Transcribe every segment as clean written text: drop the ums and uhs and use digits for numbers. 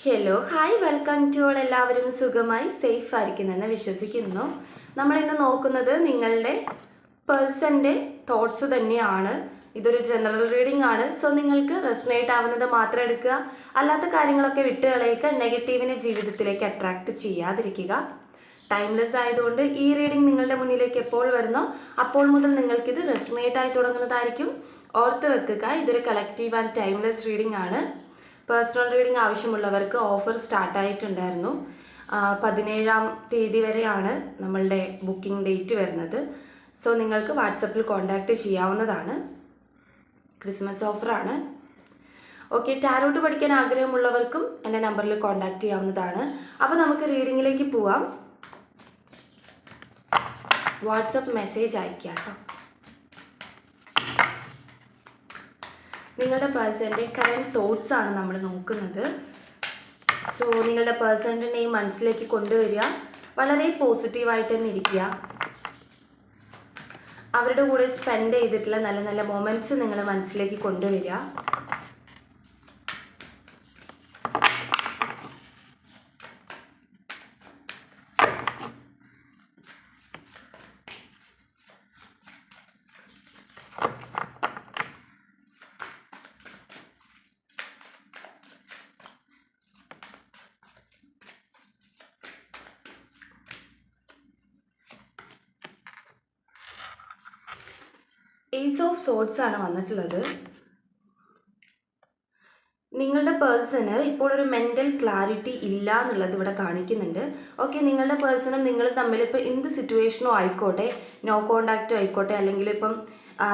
Hello hi welcome to all. എല്ലാവരും സുഖമായി safe ആയിരിക്കുന്നെന്ന് വിശ്വസിക്കുന്നു. നമ്മളിന്ന് നോക്കുന്നത് നിങ്ങളുടെ പേഴ്സൻ്റെ തോട്ട്സ് തന്നെയാണ്. ഇതൊരു ജനറൽ റീഡിംഗ് ആണ്. സോ നിങ്ങൾക്ക് റെസനേറ്റ് ആവുന്നത് മാത്രം എടുക്കുക, അല്ലാത്ത കാര്യങ്ങളൊക്കെ വിട്ട് കളയുക. നെഗറ്റീവിനെ ജീവിതത്തിലേക്ക് അട്രാക്റ്റ് ചെയ്യാതിരിക്കുക. ടൈംലെസ് ആയതുകൊണ്ട് ഈ റീഡിംഗ് നിങ്ങളുടെ മുന്നിലേക്ക് എപ്പോൾ വരുന്നോ അപ്പോൾ മുതൽ നിങ്ങൾക്കിത് റെസനേറ്റ് ആയി തുടങ്ങുന്നതായിരിക്കും. ഓർത്ത് വെക്കുക, ഇതൊരു കളക്റ്റീവ് ആൻഡ് ടൈംലെസ് റീഡിംഗ് ആണ്. പേഴ്സണൽ റീഡിംഗ് ആവശ്യമുള്ളവർക്ക് ഓഫർ സ്റ്റാർട്ടായിട്ടുണ്ടായിരുന്നു. 17-ാം തീയതി വരെയാണ് നമ്മളുടെ ബുക്കിംഗ് ഡേറ്റ് വരുന്നത്. സോ നിങ്ങൾക്ക് വാട്സപ്പിൽ കോൺടാക്റ്റ് ചെയ്യാവുന്നതാണ്. ക്രിസ്മസ് ഓഫറാണ്. ഓക്കെ, ടാരോട്ട് പഠിക്കാൻ ആഗ്രഹമുള്ളവർക്കും എൻ്റെ നമ്പറിൽ കോൺടാക്റ്റ് ചെയ്യാവുന്നതാണ്. അപ്പോൾ നമുക്ക് റീഡിങ്ങിലേക്ക് പോവാം. വാട്സപ്പ് മെസ്സേജ് അയക്കാം കേട്ടോ. നിങ്ങളുടെ പേഴ്സൻ്റെ കറൻറ്റ് തോട്ട്സ് ആണ് നമ്മൾ നോക്കുന്നത്. സോ നിങ്ങളുടെ പേഴ്സൻ്റെ നെയിം മനസ്സിലേക്ക് കൊണ്ടുവരിക. വളരെ പോസിറ്റീവായിട്ട് തന്നെ ഇരിക്കുക. അവരുടെ കൂടെ സ്പെൻഡ് ചെയ്തിട്ടുള്ള നല്ല നല്ല മൊമെൻറ്റ്സ് നിങ്ങൾ മനസ്സിലേക്ക് കൊണ്ടുവരിക. ഏസ് ഓഫ് സോർട്സ് ആണ് വന്നിട്ടുള്ളത്. നിങ്ങളുടെ പേഴ്സണ് ഇപ്പോൾ ഒരു മെൻ്റൽ ക്ലാരിറ്റി ഇല്ല എന്നുള്ളത് ഇവിടെ കാണിക്കുന്നുണ്ട്. ഓക്കെ, നിങ്ങളുടെ പേഴ്സണും നിങ്ങൾ തമ്മിൽ ഇപ്പോൾ എന്ത് സിറ്റുവേഷനോ ആയിക്കോട്ടെ, നോ കോണ്ടാക്റ്റ് ആയിക്കോട്ടെ, അല്ലെങ്കിൽ ഇപ്പം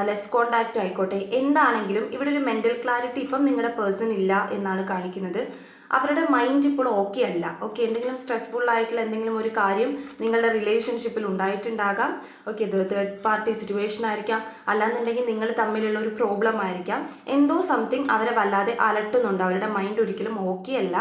ലെസ് കോണ്ടാക്റ്റ് ആയിക്കോട്ടെ, എന്താണെങ്കിലും ഇവിടെ ഒരു മെൻ്റൽ ക്ലാരിറ്റി ഇപ്പം നിങ്ങളുടെ പേഴ്സൺ ഇല്ല എന്നാണ് കാണിക്കുന്നത്. അവരുടെ മൈൻഡ് ഇപ്പോൾ ഓക്കെ അല്ല. ഓക്കെ, എന്തെങ്കിലും സ്ട്രെസ്ഫുൾ ആയിട്ടുള്ള എന്തെങ്കിലും ഒരു കാര്യം നിങ്ങളുടെ റിലേഷൻഷിപ്പിൽ ഉണ്ടായിട്ടുണ്ടാകാം. ഓക്കെ, ഇത് തേർഡ് പാർട്ടി സിറ്റുവേഷൻ ആയിരിക്കാം, അല്ലാന്നുണ്ടെങ്കിൽ നിങ്ങൾ തമ്മിലുള്ള ഒരു പ്രോബ്ലം ആയിരിക്കാം. എന്തോ സംതിങ് അവരെ വല്ലാതെ അലട്ടുന്നുണ്ട്. അവരുടെ മൈൻഡ് ഒരിക്കലും ഓക്കെ അല്ല,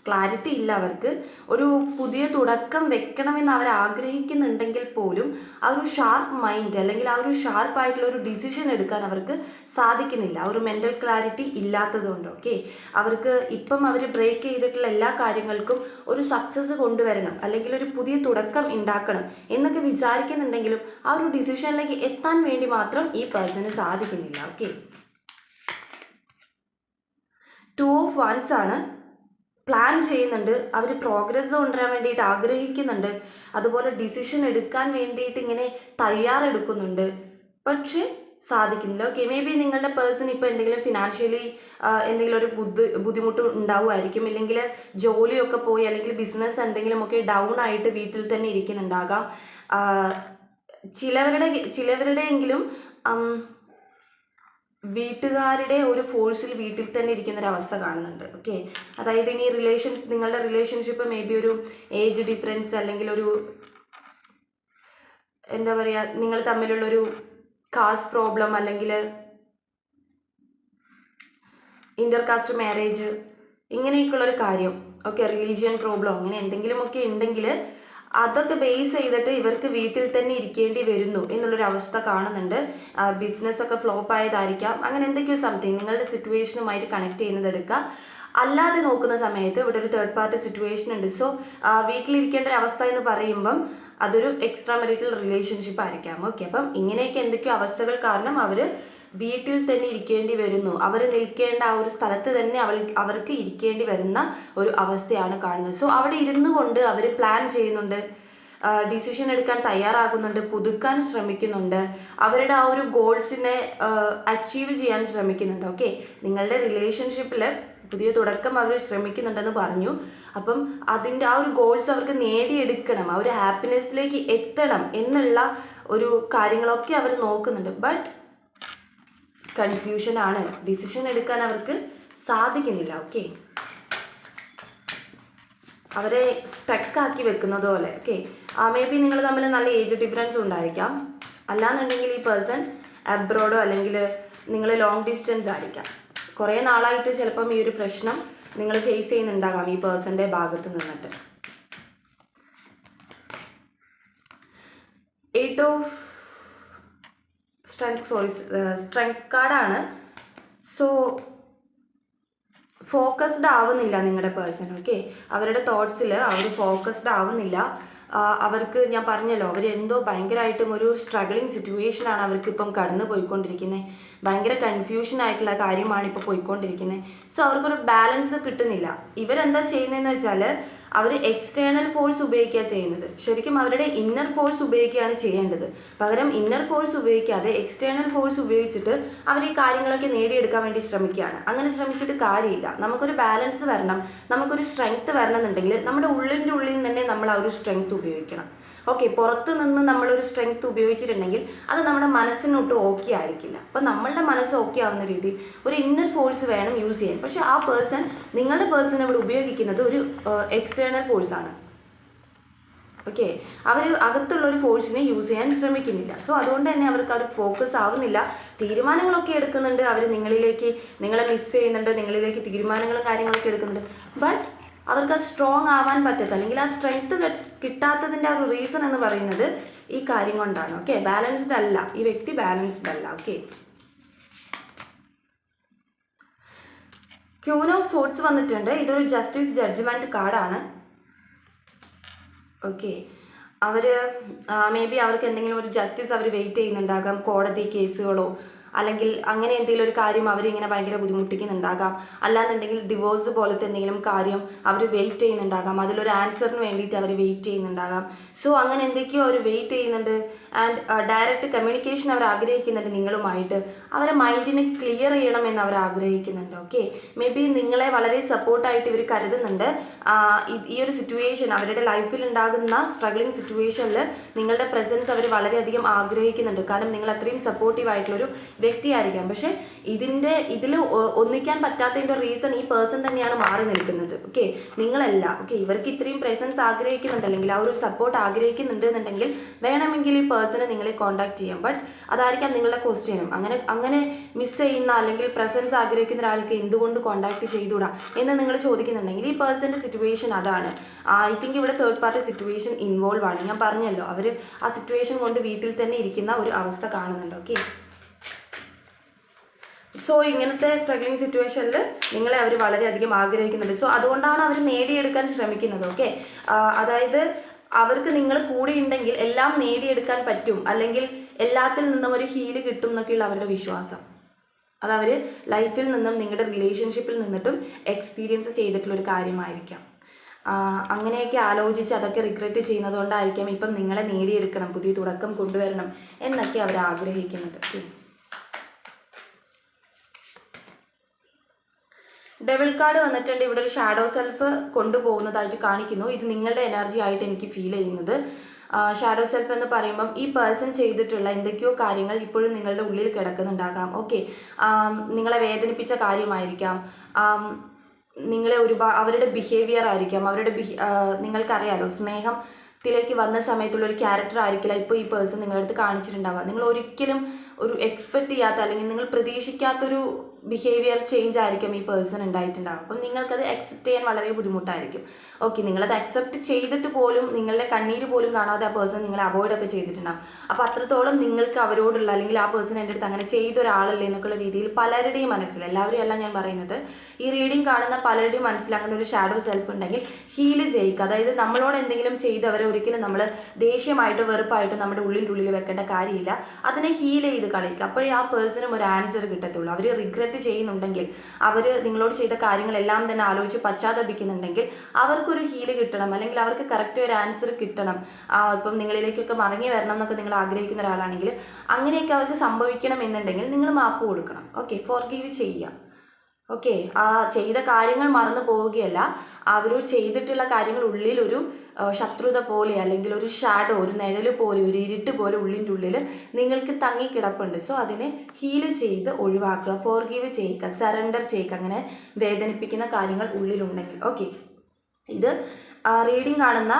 ക്ലാരിറ്റി ഇല്ല. അവർക്ക് ഒരു പുതിയ തുടക്കം വെക്കണമെന്ന് അവർ ആഗ്രഹിക്കുന്നുണ്ടെങ്കിൽ പോലും ആ ഒരു ഷാർപ്പ് മൈൻഡ് അല്ലെങ്കിൽ ആ ഒരു ഷാർപ്പായിട്ടുള്ള ഒരു ഡിസിഷൻ എടുക്കാൻ അവർക്ക് സാധിക്കുന്നില്ല, ഒരു മെൻ്റൽ ക്ലാരിറ്റി ഇല്ലാത്തതുകൊണ്ട്. ഓക്കെ, അവർക്ക് ഇപ്പം അവർ ബ്രേക്ക് ചെയ്തിട്ടുള്ള എല്ലാ കാര്യങ്ങൾക്കും ഒരു സക്സസ് കൊണ്ടുവരണം, അല്ലെങ്കിൽ ഒരു പുതിയ തുടക്കം ഉണ്ടാക്കണം എന്നൊക്കെ വിചാരിക്കുന്നുണ്ടെങ്കിലും ആ ഒരു ഡിസിഷനിലേക്ക് എത്താൻ വേണ്ടി മാത്രം ഈ പേഴ്സണ് സാധിക്കുന്നില്ല. ഓക്കെ, 2 ഓഫ് വൺസ് ആണ്. പ്ലാൻ ചെയ്യുന്നുണ്ട്, അവർ പ്രോഗ്രസ് കൊണ്ടുവരാൻ വേണ്ടിയിട്ട് ആഗ്രഹിക്കുന്നുണ്ട്, അതുപോലെ ഡിസിഷൻ എടുക്കാൻ വേണ്ടിയിട്ട് ഇങ്ങനെ തയ്യാറെടുക്കുന്നുണ്ട്, പക്ഷേ സാധിക്കുന്നില്ല. ഓക്കെ, മേ ബി നിങ്ങളുടെ പേഴ്സൺ ഇപ്പോൾ എന്തെങ്കിലും ഫിനാൻഷ്യലി എന്തെങ്കിലും ഒരു ബുദ്ധിമുട്ട് ഉണ്ടാവുമായിരിക്കും, ഇല്ലെങ്കിൽ ജോലിയൊക്കെ പോയി അല്ലെങ്കിൽ ബിസിനസ് എന്തെങ്കിലുമൊക്കെ ഡൗൺ ആയിട്ട് വീട്ടിൽ തന്നെ ഇരിക്കുന്നുണ്ടാകാം. ചിലവരുടെയെങ്കിലും വീട്ടുകാരുടെ ഒരു ഫോഴ്സിൽ വീട്ടിൽ തന്നെ ഇരിക്കുന്ന ഒരു അവസ്ഥ കാണുന്നുണ്ട്. ഓക്കെ, അതായത് ഇനി നിങ്ങളുടെ റിലേഷൻഷിപ്പ് മേ ബി ഒരു ഏജ് ഡിഫറൻസ്, അല്ലെങ്കിൽ ഒരു എന്താ പറയുക, നിങ്ങൾ തമ്മിലുള്ളൊരു കാസ്റ്റ് പ്രോബ്ലം, അല്ലെങ്കിൽ ഇന്റർകാസ്റ്റ് മാരേജ്, ഇങ്ങനെയൊക്കെയുള്ളൊരു കാര്യം. ഓക്കെ, റിലീജിയൻ പ്രോബ്ലം, അങ്ങനെ എന്തെങ്കിലുമൊക്കെ ഉണ്ടെങ്കിൽ അതൊക്കെ ബേസ് ചെയ്തിട്ട് ഇവർക്ക് വീട്ടിൽ തന്നെ ഇരിക്കേണ്ടി വരുന്നു എന്നുള്ളൊരു അവസ്ഥ കാണുന്നുണ്ട്. ബിസിനസ്സൊക്കെ ഫ്ലോപ്പ് ആയതായിരിക്കാം, അങ്ങനെ എന്തൊക്കെയോ സംതിങ് നിങ്ങളുടെ സിറ്റുവേഷനുമായിട്ട് കണക്ട് ചെയ്യുന്നത് എടുക്കുക. അല്ലാതെ നോക്കുന്ന സമയത്ത് ഇവിടെ ഒരു തേർഡ് പാർട്ടി സിറ്റുവേഷൻ ഉണ്ട്. സോ വീട്ടിലിരിക്കേണ്ട ഒരു അവസ്ഥ എന്ന് പറയുമ്പം അതൊരു എക്സ്ട്രാ മെറിറ്റൽ റിലേഷൻഷിപ്പ് ആയിരിക്കാം. ഓക്കെ, അപ്പം ഇങ്ങനെയൊക്കെ എന്തൊക്കെയോ അവസ്ഥകൾ കാരണം അവർ വീട്ടിൽ തന്നെ ഇരിക്കേണ്ടി വരുന്നു, അവർ നിൽക്കേണ്ട ആ ഒരു സ്ഥലത്ത് തന്നെ അവർക്ക് ഇരിക്കേണ്ടി വരുന്ന ഒരു അവസ്ഥയാണ് കാണുന്നത്. സോ അവിടെ ഇരുന്നു കൊണ്ട് അവർ പ്ലാൻ ചെയ്യുന്നുണ്ട്, ഡിസിഷൻ എടുക്കാൻ തയ്യാറാകുന്നുണ്ട്, പുതുക്കാൻ ശ്രമിക്കുന്നുണ്ട്, അവരുടെ ആ ഒരു ഗോൾസിനെ അച്ചീവ് ചെയ്യാൻ ശ്രമിക്കുന്നുണ്ട്. ഓക്കെ, നിങ്ങളുടെ റിലേഷൻഷിപ്പിൽ പുതിയ തുടക്കം അവർ ശ്രമിക്കുന്നുണ്ടെന്ന് പറഞ്ഞു. അപ്പം അതിൻ്റെ ആ ഒരു ഗോൾസ് അവർക്ക് നേടിയെടുക്കണം, ആ ഒരു ഹാപ്പിനെസ്സിലേക്ക് എത്തണം എന്നുള്ള ഒരു കാര്യങ്ങളൊക്കെ അവർ നോക്കുന്നുണ്ട്. ബട്ട് കൺഫ്യൂഷനാണ്, ഡിസിഷൻ എടുക്കാൻ അവർക്ക് സാധിക്കുന്നില്ല. ഓക്കെ, അവരെ സ്റ്റക്കാക്കി വെക്കുന്നത് പോലെ. ഓക്കെ, മേ ബി നിങ്ങൾ തമ്മിൽ നല്ല ഏജ് ഡിഫറൻസ് ഉണ്ടായിരിക്കാം, അല്ലാന്നുണ്ടെങ്കിൽ ഈ പേഴ്സൺ അബ്രോഡോ അല്ലെങ്കിൽ നിങ്ങൾ ലോങ് ഡിസ്റ്റൻസ് ആയിരിക്കാം. കുറേ നാളായിട്ട് ചിലപ്പം ഈ ഒരു പ്രശ്നം നിങ്ങൾ ഫേസ് ചെയ്യുന്നുണ്ടാകാം ഈ പേഴ്സൻ്റെ ഭാഗത്ത് നിന്നിട്ട്. 8 ഓഫ് സ്ട്രെങ്ത് കാർഡാണ്. സോ ഫോക്കസ്ഡ് ആവുന്നില്ല നിങ്ങളുടെ പേഴ്സൺ. ഓക്കെ, അവരുടെ തോട്ട്സിൽ അവർ ഫോക്കസ്ഡ് ആവുന്നില്ല. അവർക്ക് ഞാൻ പറഞ്ഞല്ലോ, അവർ എന്തോ ഭയങ്കരമായിട്ടും ഒരു സ്ട്രഗിളിങ് സിറ്റുവേഷനാണ് അവർക്ക് ഇപ്പം കടന്നു പോയിക്കൊണ്ടിരിക്കുന്നത്. ഭയങ്കര കൺഫ്യൂഷൻ ആയിട്ടുള്ള കാര്യമാണ് ഇപ്പോൾ പോയിക്കൊണ്ടിരിക്കുന്നത്. സോ അവർക്കൊരു ബാലൻസ് കിട്ടുന്നില്ല. ഇവരെന്താ ചെയ്യുന്നതെന്ന് വെച്ചാൽ അവർ എക്സ്റ്റേണൽ ഫോഴ്സ് ഉപയോഗിക്കുക ചെയ്യുന്നത്. ശരിക്കും അവരുടെ ഇന്നർ ഫോഴ്സ് ഉപയോഗിക്കുകയാണ് ചെയ്യേണ്ടത്. പകരം ഇന്നർ ഫോഴ്സ് ഉപയോഗിക്കാതെ എക്സ്റ്റേണൽ ഫോഴ്സ് ഉപയോഗിച്ചിട്ട് അവർ ഈ കാര്യങ്ങളൊക്കെ നേടിയെടുക്കാൻ വേണ്ടി ശ്രമിക്കുകയാണ്. അങ്ങനെ ശ്രമിച്ചിട്ട് കാര്യമില്ല. നമുക്കൊരു ബാലൻസ് വരണം, നമുക്കൊരു സ്ട്രെങ്ത് വരണം എന്നുണ്ടെങ്കിൽ നമ്മുടെ ഉള്ളിൻ്റെ ഉള്ളിൽ തന്നെ നമ്മൾ ആ ഒരു സ്ട്രെങ്ത് ഉപയോഗിക്കണം. ഓക്കെ, പുറത്ത് നിന്ന് നമ്മളൊരു സ്ട്രെങ്ത് ഉപയോഗിച്ചിട്ടുണ്ടെങ്കിൽ അത് നമ്മുടെ മനസ്സിനൊട്ട് ഓക്കെ ആയിരിക്കില്ല. അപ്പം നമ്മളുടെ മനസ്സ് ഓക്കെ ആവുന്ന രീതിയിൽ ഒരു ഇന്നർ ഫോഴ്സ് വേണം യൂസ് ചെയ്യാൻ. പക്ഷേ ആ പേഴ്സൺ, നിങ്ങളുടെ പേഴ്സൺ ഇവിടെ ഉപയോഗിക്കുന്നത് ഒരു എക്സ്റ്റേണൽ ഫോഴ്സാണ്. ഓക്കെ, അവർ അകത്തുള്ള ഒരു ഫോഴ്സിനെ യൂസ് ചെയ്യാൻ ശ്രമിക്കുന്നില്ല. സോ അതുകൊണ്ട് തന്നെ അവർക്ക് ഒരു ഫോക്കസ് ആവുന്നില്ല. തീരുമാനങ്ങളൊക്കെ എടുക്കുന്നുണ്ട്, അവർ നിങ്ങളെ മിസ് ചെയ്യുന്നുണ്ട്, നിങ്ങളിലേക്ക് തീരുമാനങ്ങളും കാര്യങ്ങളൊക്കെ എടുക്കുന്നുണ്ട്. ബട്ട് അവർക്ക് ആ സ്ട്രോങ് ആവാൻ പറ്റത്ത, അല്ലെങ്കിൽ ആ സ്ട്രെങ്ത് കിട്ടാത്തതിൻ്റെ ആ ഒരു റീസൺ എന്ന് പറയുന്നത് ഈ കാര്യം കൊണ്ടാണ്. ഓക്കെ, ബാലൻസ്ഡ് അല്ല, ഈ വ്യക്തി ബാലൻസ്ഡ് അല്ല. ഓക്കെ, ക്യൂൻ ഓഫ് സോർട്സ് വന്നിട്ടുണ്ട്. ഇതൊരു ജസ്റ്റിസ് ജഡ്ജ്മെൻറ്റ് കാർഡാണ്. ഓക്കെ, അവർ മേ ബി അവർക്ക് എന്തെങ്കിലും ഒരു ജസ്റ്റിസ് അവർ വെയിറ്റ് ചെയ്യുന്നുണ്ടാകാം, കോടതി കേസുകളോ അല്ലെങ്കിൽ അങ്ങനെ എന്തെങ്കിലും ഒരു കാര്യം അവരിങ്ങനെ ഭയങ്കര ബുദ്ധിമുട്ടിക്കുന്നുണ്ടാകാം. അല്ലാന്നുണ്ടെങ്കിൽ ഡിവോഴ്സ് പോലത്തെ എന്തെങ്കിലും കാര്യം അവർ വെയിറ്റ് ചെയ്യുന്നുണ്ടാകാം, അതിലൊരു ആൻസറിന് വേണ്ടിയിട്ട് അവർ വെയിറ്റ് ചെയ്യുന്നുണ്ടാകാം. സോ അങ്ങനെ എന്തൊക്കെയോ അവർ വെയിറ്റ് ചെയ്യുന്നുണ്ട്. ആൻഡ് ഡയറക്റ്റ് കമ്മ്യൂണിക്കേഷൻ അവർ ആഗ്രഹിക്കുന്നുണ്ട് നിങ്ങളുമായിട്ട്. അവരെ മൈൻഡിനെ ക്ലിയർ ചെയ്യണമെന്ന് അവർ ആഗ്രഹിക്കുന്നുണ്ട്. ഓക്കെ, മേ ബി നിങ്ങളെ വളരെ സപ്പോർട്ടായിട്ട് ഇവർ കരുതുന്നുണ്ട്. ഈ ഒരു സിറ്റുവേഷൻ, അവരുടെ ലൈഫിൽ ഉണ്ടാകുന്ന സ്ട്രഗ്ലിംഗ് സിറ്റുവേഷനിൽ നിങ്ങളുടെ പ്രസൻസ് അവർ വളരെയധികം ആഗ്രഹിക്കുന്നുണ്ട്. കാരണം നിങ്ങൾ അത്രയും സപ്പോർട്ടീവായിട്ടുള്ളൊരു വ്യക്തിയായിരിക്കാം. പക്ഷേ ഇതിൽ ഒന്നിക്കാൻ പറ്റാത്തതിൻ്റെ റീസൺ ഈ പേഴ്സൺ തന്നെയാണ് മാറി നിൽക്കുന്നത്. ഓക്കെ, നിങ്ങളല്ല. ഓക്കെ, ഇവർക്ക് ഇത്രയും പ്രസൻസ് ആഗ്രഹിക്കുന്നുണ്ട്, അല്ലെങ്കിൽ ആ ഒരു സപ്പോർട്ട് ആഗ്രഹിക്കുന്നുണ്ട് എന്നുണ്ടെങ്കിൽ വേണമെങ്കിൽ ഈ പേഴ്സണെ നിങ്ങളെ കോൺടാക്ട് ചെയ്യാം. ബട്ട് അതായിരിക്കാം നിങ്ങളുടെ ക്വസ്റ്റ്യനും. അങ്ങനെ മിസ് ചെയ്യുന്ന അല്ലെങ്കിൽ പ്രസൻസ് ആഗ്രഹിക്കുന്ന ഒരാൾക്ക് എന്തുകൊണ്ട് കോൺടാക്ട് ചെയ്തുകൂടാ എന്ന് നിങ്ങൾ ചോദിക്കുന്നുണ്ടെങ്കിൽ ഈ പേഴ്സൻ്റെ സിറ്റുവേഷൻ അതാണ്. ഐ തിങ്ക് ഇവിടെ തേർഡ് പാർട്ടി സിറ്റുവേഷൻ ഇൻവോൾവ് ആണ്. ഞാൻ പറഞ്ഞല്ലോ, അവർ ആ സിറ്റുവേഷൻ കൊണ്ട് വീട്ടിൽ തന്നെ ഇരിക്കുന്ന ഒരു അവസ്ഥ കാണുന്നുണ്ട്. ഓക്കെ, സോ ഇങ്ങനത്തെ സ്ട്രഗ്ലിംഗ് സിറ്റുവേഷനിൽ നിങ്ങളെ അവർ വളരെയധികം ആഗ്രഹിക്കുന്നുണ്ട്. സോ അതുകൊണ്ടാണ് അവർ നേടിയെടുക്കാൻ ശ്രമിക്കുന്നത്. ഓക്കെ, അതായത് അവർക്ക് നിങ്ങൾ കൂടെ ഉണ്ടെങ്കിൽ എല്ലാം നേടിയെടുക്കാൻ പറ്റും, അല്ലെങ്കിൽ എല്ലാത്തിൽ നിന്നും ഒരു ഹീല് കിട്ടും എന്നൊക്കെയുള്ള അവരുടെ വിശ്വാസം. അതവർ ലൈഫിൽ നിന്നും നിങ്ങളുടെ റിലേഷൻഷിപ്പിൽ നിന്നിട്ടും എക്സ്പീരിയൻസ് ചെയ്തിട്ടുള്ളൊരു കാര്യമായിരിക്കാം. അങ്ങനെയൊക്കെ ആലോചിച്ച് അതൊക്കെ റിഗ്രറ്റ് ചെയ്യുന്നത് കൊണ്ടായിരിക്കാം ഇപ്പം നിങ്ങളെ നേടിയെടുക്കണം, പുതിയ തുടക്കം കൊണ്ടുവരണം എന്നൊക്കെ അവർ ആഗ്രഹിക്കുന്നത്. ഡെവിൾ കാർഡ് വന്നിട്ടുണ്ട്. ഇവിടെ ഒരു ഷാഡോ സെൽഫ് കൊണ്ടുപോകുന്നതായിട്ട് കാണിക്കുന്നു. ഇത് നിങ്ങളുടെ എനർജി ആയിട്ട് എനിക്ക് ഫീൽ ചെയ്യുന്നത്. ഷാഡോ സെൽഫ് എന്ന് പറയുമ്പം ഈ പേഴ്സൺ ചെയ്തിട്ടുള്ള എന്തൊക്കെയോ കാര്യങ്ങൾ ഇപ്പോഴും നിങ്ങളുടെ ഉള്ളിൽ കിടക്കുന്നുണ്ടാകാം. ഓക്കെ, നിങ്ങളെ വേദനിപ്പിച്ച കാര്യമായിരിക്കാം, നിങ്ങളെ അവരുടെ ബിഹേവിയർ ആയിരിക്കാം, നിങ്ങൾക്കറിയാലോ, സ്നേഹത്തിലേക്ക് വന്ന സമയത്തുള്ള ഒരു ക്യാരക്ടർ ആയിരിക്കില്ല ഇപ്പോൾ ഈ പേഴ്സൺ നിങ്ങളുടെ അടുത്ത് കാണിച്ചിട്ടുണ്ടാവുക. നിങ്ങൾ ഒരിക്കലും ഒരു എക്സ്പെക്റ്റ് ചെയ്യാത്ത, അല്ലെങ്കിൽ നിങ്ങൾ പ്രതീക്ഷിക്കാത്തൊരു ബിഹേവിയർ ചേഞ്ച് ആയിരിക്കും ഈ പേഴ്സൺ ഉണ്ടായിട്ടുണ്ടാകും. അപ്പം നിങ്ങൾക്കത് അക്സെപ്റ്റ് ചെയ്യാൻ വളരെ ബുദ്ധിമുട്ടായിരിക്കും. ഓക്കെ, നിങ്ങളത് അക്സെപ്റ്റ് ചെയ്തിട്ട് പോലും നിങ്ങളുടെ കണ്ണീര് പോലും കാണാതെ ആ പേഴ്സൺ നിങ്ങളെ അവോയ്ഡ് ഒക്കെ ചെയ്തിട്ടുണ്ടാകും. അപ്പോൾ അത്രത്തോളം നിങ്ങൾക്ക് അവരോടുള്ള, അല്ലെങ്കിൽ ആ പേഴ്സൺ എൻ്റെ അടുത്ത് അങ്ങനെ ചെയ്ത ഒരാളല്ലേ എന്നൊക്കെയുള്ള രീതിയിൽ പലരുടെയും മനസ്സിൽ, എല്ലാവരും അല്ല ഞാൻ പറയുന്നത്, ഈ റീഡിങ് കാണുന്ന പലരുടെയും മനസ്സിൽ അങ്ങനെ ഒരു ഷാഡോ സെൽഫ് ഉണ്ടെങ്കിൽ ഹീല് ചെയ്യിക്കുക. അതായത് നമ്മളോട് എന്തെങ്കിലും ചെയ്തവരെ ഒരിക്കലും നമ്മൾ ദേഷ്യമായിട്ടോ വെറുപ്പായിട്ടോ നമ്മുടെ ഉള്ളിൽ വെക്കേണ്ട കാര്യമില്ല. അതിനെ ഹീൽ ചെയ്ത് കളിക്കുക. അപ്പോഴേ ആ പേഴ്സണും ഒരു ആൻസർ കിട്ടത്തുള്ളൂ. അവർ റിഗ്രറ്റ് ചെയ്യുന്നുണ്ടെങ്കിൽ, അവർ നിങ്ങളോട് ചെയ്ത കാര്യങ്ങളെല്ലാം തന്നെ ആലോചിച്ച് പശ്ചാത്തപിക്കുന്നുണ്ടെങ്കിൽ അവർക്കൊരു ഹീല് കിട്ടണം, അല്ലെങ്കിൽ അവർക്ക് കറക്റ്റ് ഒരു ആൻസർ കിട്ടണം. ഇപ്പം നിങ്ങളിലേക്കൊക്കെ മടങ്ങി വരണം എന്നൊക്കെ നിങ്ങൾ ആഗ്രഹിക്കുന്ന ഒരാളാണെങ്കിൽ അങ്ങനെയൊക്കെ അവർക്ക് സംഭവിക്കണം എന്നുണ്ടെങ്കിൽ നിങ്ങൾ മാപ്പ് കൊടുക്കണം. ഓക്കെ, ഫോർഗീവ് ചെയ്യുക. ഓക്കെ, ആ ചെയ്ത കാര്യങ്ങൾ മറന്നു പോവുകയല്ല, അവർ ചെയ്തിട്ടുള്ള കാര്യങ്ങൾ ഉള്ളിൽ ഒരു ശത്രുത പോലെ, അല്ലെങ്കിൽ ഒരു ഷാഡോ, ഒരു നിഴൽ പോലെ, ഒരു ഇരുട്ട് പോലെ ഉള്ളിൻ്റെ ഉള്ളിൽ നിങ്ങൾക്ക് തങ്ങിക്കിടപ്പുണ്ട്. സോ അതിനെ ഹീല് ചെയ്ത് ഒഴിവാക്കുക, ഫോർഗീവ് ചെയ്യുക, സറണ്ടർ ചെയ്യുക, അങ്ങനെ വേദനിപ്പിക്കുന്ന കാര്യങ്ങൾ ഉള്ളിലുണ്ടെങ്കിൽ. ഓക്കെ, ഇത് റീഡിങ് കാണുന്ന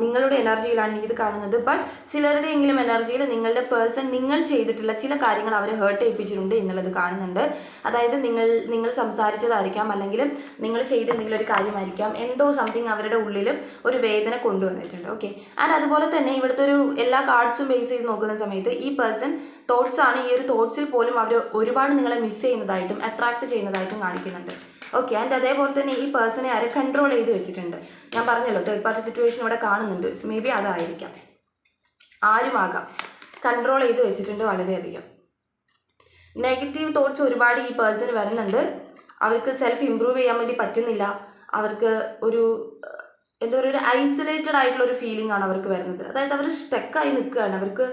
നിങ്ങളുടെ എനർജിയിലാണ് ഇത് കാണുന്നത്. ബട്ട് ചിലരുടെയെങ്കിലും എനർജിയിൽ നിങ്ങളുടെ പേഴ്സൺ നിങ്ങൾ ചെയ്തിട്ടുള്ള ചില കാര്യങ്ങൾ അവരെ ഹേർട്ട് ചെയ്യിപ്പിച്ചിട്ടുണ്ട് എന്നുള്ളത് കാണുന്നുണ്ട്. അതായത് നിങ്ങൾ സംസാരിച്ചതായിരിക്കാം, അല്ലെങ്കിൽ നിങ്ങൾ ചെയ്ത എന്തെങ്കിലും ഒരു കാര്യമായിരിക്കാം, എന്തോ സംതിങ് അവരുടെ ഉള്ളിൽ ഒരു വേദന കൊണ്ടുവന്നിട്ടുണ്ട്. ഓക്കെ, ആൻഡ് അതുപോലെ തന്നെ ഇവിടുത്തെ എല്ലാ കാർഡ്സും ബേസ് ചെയ്ത് നോക്കുന്ന സമയത്ത് ഈ പേഴ്സൺ തോട്ട്സ് ആണ്. ഈ ഒരു തോട്ട്സിൽ പോലും അവർ ഒരുപാട് നിങ്ങളെ മിസ് ചെയ്യുന്നതായിട്ടും അട്രാക്ട് ചെയ്യുന്നതായിട്ടും കാണിക്കുന്നുണ്ട്. ഓക്കെ. ആൻഡ് അതേപോലെ തന്നെ ഈ പേഴ്സണെ ആരെ കൺട്രോൾ ചെയ്ത് വെച്ചിട്ടുണ്ട്. ഞാൻ പറഞ്ഞല്ലോ തേർഡ് പാർട്ടി സിറ്റുവേഷൻ ഇവിടെ കാണുന്നുണ്ട്. മേ ബി അതായിരിക്കാം, ആരുമാകാം. കൺട്രോൾ ചെയ്ത് വെച്ചിട്ടുണ്ട് വളരെയധികം. നെഗറ്റീവ് തോട്ട്സ് ഒരുപാട് ഈ പേഴ്സൺ വരുന്നുണ്ട്. അവർക്ക് സെൽഫ് ഇമ്പ്രൂവ് ചെയ്യാൻ വേണ്ടി പറ്റുന്നില്ല. അവർക്ക് ഒരു എന്താ പറയുക, ഒരു ഐസൊലേറ്റഡ് ആയിട്ടുള്ള ഒരു ഫീലിംഗ് ആണ് അവർക്ക് വരുന്നത്. അതായത് അവർ സ്റ്റക്കായി നിൽക്കുകയാണ്. അവർക്ക്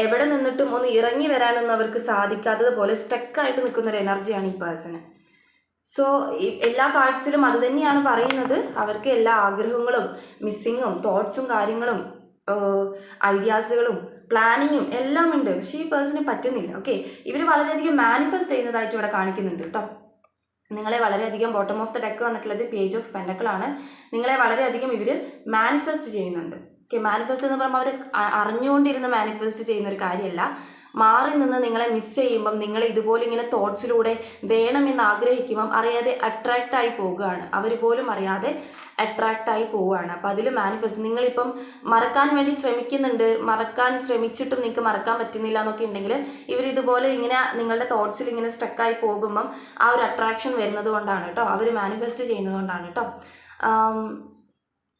എവിടെ നിന്നിട്ടും ഒന്ന് ഇറങ്ങി വരാനൊന്നും അവർക്ക് സാധിക്കാത്തതുപോലെ സ്റ്റക്കായിട്ട് നിൽക്കുന്ന ഒരു എനർജിയാണ് ഈ പേഴ്സണ്. സോ എല്ലാ കാർഡ്സിലും അത് തന്നെയാണ് പറയുന്നത്. അവർക്ക് എല്ലാ ആഗ്രഹങ്ങളും മിസ്സിങ്ങും തോട്ട്സും കാര്യങ്ങളും ഐഡിയാസുകളും പ്ലാനിങ്ങും എല്ലാം ഉണ്ട്. പക്ഷേ ഈ പേഴ്സണിന് പറ്റുന്നില്ല. ഓക്കെ. ഇവർ വളരെയധികം മാനിഫെസ്റ്റ് ചെയ്യുന്നതായിട്ട് ഇവിടെ കാണിക്കുന്നുണ്ട് കേട്ടോ. നിങ്ങളെ വളരെയധികം ബോട്ടം ഓഫ് ദ ഡെക്ക് വന്നിട്ടുള്ളത് പേജ് ഓഫ് പെൻഡക്കിൾ ആണ്. നിങ്ങളെ വളരെയധികം ഇവർ മാനിഫെസ്റ്റ് ചെയ്യുന്നുണ്ട്. ഓക്കെ. മാനിഫെസ്റ്റ് എന്ന് പറയുമ്പോൾ അവർ അറിഞ്ഞുകൊണ്ടിരുന്ന് മാനിഫെസ്റ്റ് ചെയ്യുന്ന ഒരു കാര്യമല്ല. മാറി നിന്ന് നിങ്ങളെ മിസ് ചെയ്യുമ്പം നിങ്ങൾ ഇതുപോലെ ഇങ്ങനെ തോട്ട്സിലൂടെ വേണമെന്ന് ആഗ്രഹിക്കുമ്പം അറിയാതെ അട്രാക്റ്റ് ആയി പോവുകയാണ്. അവർ പോലും അറിയാതെ അട്രാക്റ്റ് ആയി പോവുകയാണ്. അപ്പം അതിൽ മാനിഫെസ്റ്റ് നിങ്ങളിപ്പം മറക്കാൻ വേണ്ടി ശ്രമിക്കുന്നുണ്ട്, മറക്കാൻ ശ്രമിച്ചിട്ടും നിങ്ങൾക്ക് മറക്കാൻ പറ്റുന്നില്ല എന്നൊക്കെ ഉണ്ടെങ്കിൽ ഇവർ ഇതുപോലെ ഇങ്ങനെ നിങ്ങളുടെ തോട്ട്സിൽ ഇങ്ങനെ സ്റ്റക്കായി പോകുമ്പം ആ ഒരു അട്രാക്ഷൻ വരുന്നത് കൊണ്ടാണ് കേട്ടോ. അവർ മാനിഫെസ്റ്റ് ചെയ്യുന്നത് കൊണ്ടാണ് കേട്ടോ.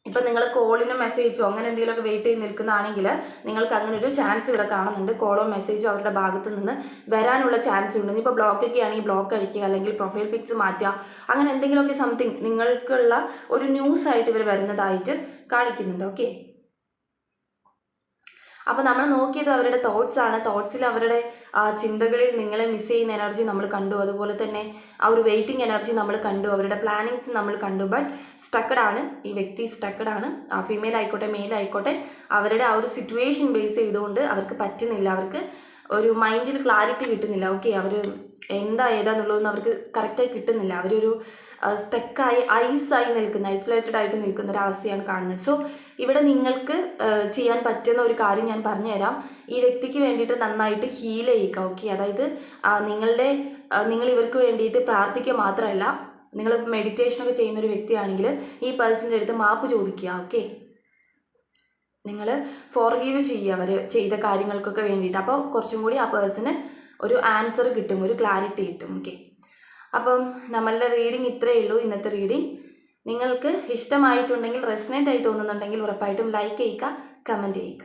ഇപ്പം നിങ്ങൾ കോളിനോ മെസ്സേജോ അങ്ങനെ എന്തെങ്കിലുമൊക്കെ വെയിറ്റ് ചെയ്ത് നിൽക്കുന്നതാണെങ്കിൽ നിങ്ങൾക്ക് അങ്ങനെ ഒരു ചാൻസ് ഇവിടെ കാണുന്നുണ്ട്. കോളോ മെസ്സേജോ അവരുടെ ഭാഗത്തു നിന്ന് വരാനുള്ള ചാൻസ് ഉണ്ട്. ഇപ്പോൾ ബ്ലോക്കൊക്കെ ആണെങ്കിൽ ബ്ലോക്ക് അടിക്കുക, അല്ലെങ്കിൽ പ്രൊഫൈൽ പിക്സ് മാറ്റുക, അങ്ങനെ എന്തെങ്കിലുമൊക്കെ സംതിങ് നിങ്ങൾക്കുള്ള ഒരു ന്യൂസ് ആയിട്ട് ഇവർ വരുന്നതായിട്ട് കാണിക്കുന്നുണ്ട്. ഓക്കെ. അപ്പോൾ നമ്മൾ നോക്കിയത് അവരുടെ തോട്ട്സ് ആണ്. തോട്ട്സിൽ അവരുടെ ചിന്തകളിൽ നിങ്ങളെ മിസ് ചെയ്യുന്ന എനർജി നമ്മൾ കണ്ടു. അതുപോലെ തന്നെ ആ ഒരു വെയിറ്റിംഗ് എനർജി നമ്മൾ കണ്ടു. അവരുടെ പ്ലാനിങ്സ് നമ്മൾ കണ്ടു. ബട്ട് സ്റ്റക്കഡ് ആണ് ഈ വ്യക്തി. സ്റ്റക്കഡ് ആണ്. ഫീമെയിൽ ആയിക്കോട്ടെ മെയിൽ ആയിക്കോട്ടെ, അവരുടെ ആ ഒരു സിറ്റുവേഷൻ ബേസ് ചെയ്തുകൊണ്ട് അവർക്ക് പറ്റുന്നില്ല. അവർക്ക് ഒരു മൈൻഡിൽ ക്ലാരിറ്റി കിട്ടുന്നില്ല. ഓക്കെ. അവർ എന്താ ഏതാന്നുള്ളതൊന്നും അവർക്ക് കറക്റ്റായി കിട്ടുന്നില്ല. അവരൊരു സ്റ്റക്കായി ഐസായി നിൽക്കുന്ന, ഐസൊലേറ്റഡ് ആയിട്ട് നിൽക്കുന്ന ഒരു അവസ്ഥയാണ് കാണുന്നത്. സോ ഇവിടെ നിങ്ങൾക്ക് ചെയ്യാൻ പറ്റുന്ന ഒരു കാര്യം ഞാൻ പറഞ്ഞുതരാം. ഈ വ്യക്തിക്ക് വേണ്ടിയിട്ട് നന്നായിട്ട് ഹീൽ ചെയ്യുക. ഓക്കെ. അതായത് നിങ്ങൾ ഇവർക്ക് വേണ്ടിയിട്ട് പ്രാർത്ഥിക്കുക മാത്രമല്ല, നിങ്ങൾ മെഡിറ്റേഷനൊക്കെ ചെയ്യുന്ന ഒരു വ്യക്തിയാണെങ്കിൽ ഈ പേഴ്സൻ്റെ അടുത്ത് മാപ്പ് ചോദിക്കുക. ഓക്കെ. നിങ്ങൾ ഫോർഗീവ് ചെയ്യുക അവർ ചെയ്ത കാര്യങ്ങൾക്കൊക്കെ വേണ്ടിയിട്ട്. അപ്പോൾ കുറച്ചും കൂടി ആ പേഴ്സന് ഒരു ആൻസർ കിട്ടും, ഒരു ക്ലാരിറ്റി കിട്ടും. ഓക്കെ. അപ്പം നമ്മളുടെ റീഡിങ് ഇത്രയേ ഉള്ളൂ. ഇന്നത്തെ റീഡിങ് നിങ്ങൾക്ക് ഇഷ്ടമായിട്ടുണ്ടെങ്കിൽ, റെസനേറ്റ് ആയി തോന്നുന്നുണ്ടെങ്കിൽ ഉറപ്പായിട്ടും ലൈക്ക് ചെയ്യുക, കമൻറ്റ് ചെയ്യുക.